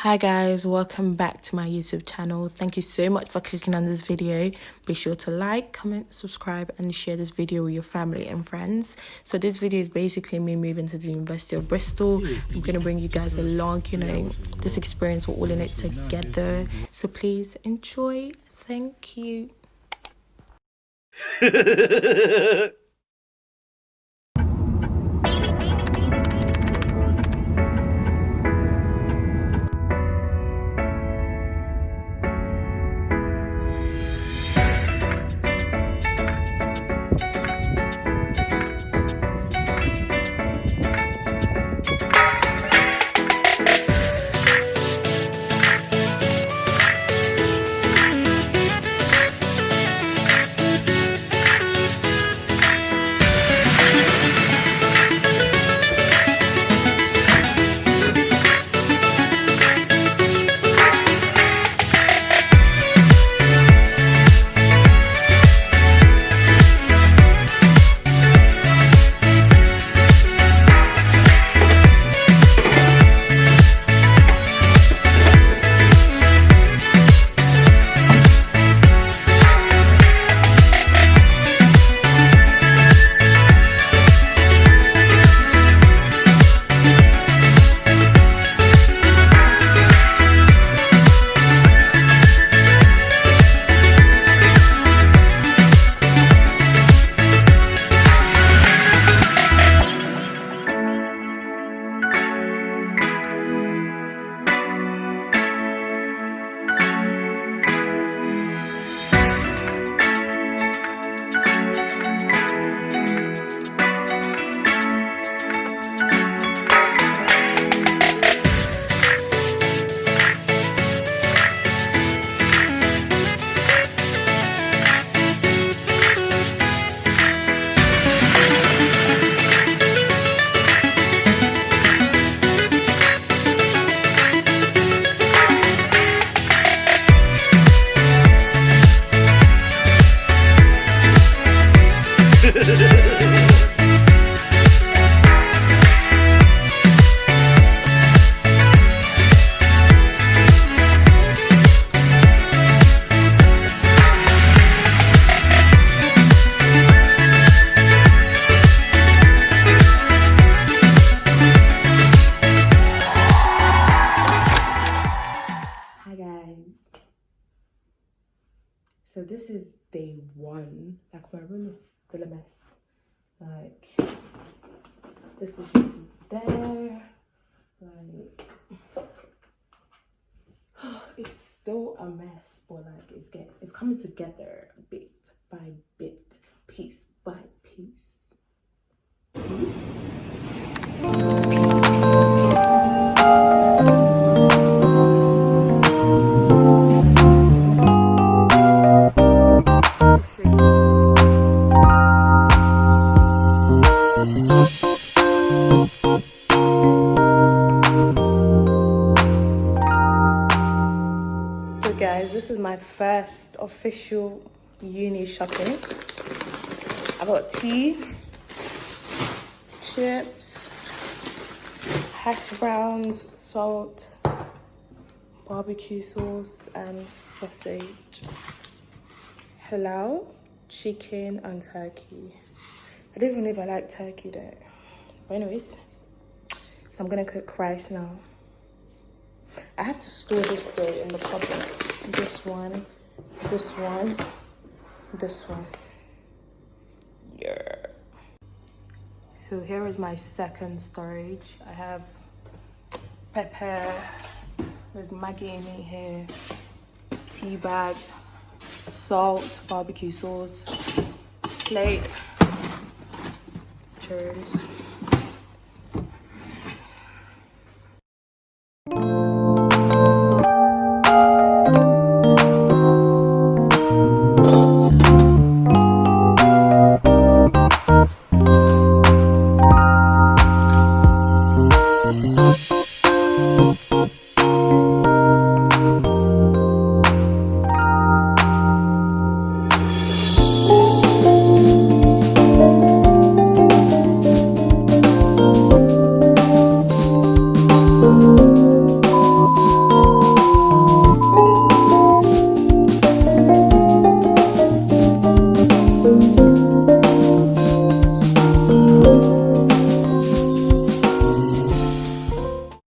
Hi guys, welcome back to my YouTube channel. Thank you so much for clicking on this video. Be sure to like, comment, subscribe and share this video with your family and friends. So this video is basically me moving to the University of Bristol. I'm going to bring you guys along, this experience. We're all in it together. So please enjoy. Thank you. So this is day one. Like, my room is still a mess. Like, this is just there. Like, it's still a mess, but like it's coming together bit by bit, piece by piece. Guys, this is my first official uni shopping. I got tea, chips, hash browns, salt, barbecue sauce and sausage, halal, chicken and turkey. I don't even know if I like turkey though. But anyways, so I'm gonna cook rice now. I have to store this though in the cupboard. This one, this one, this one. Yeah. So here is my second storage. I have pepper, there's Maggi in it here, tea bag, salt, barbecue sauce, plate, chairs.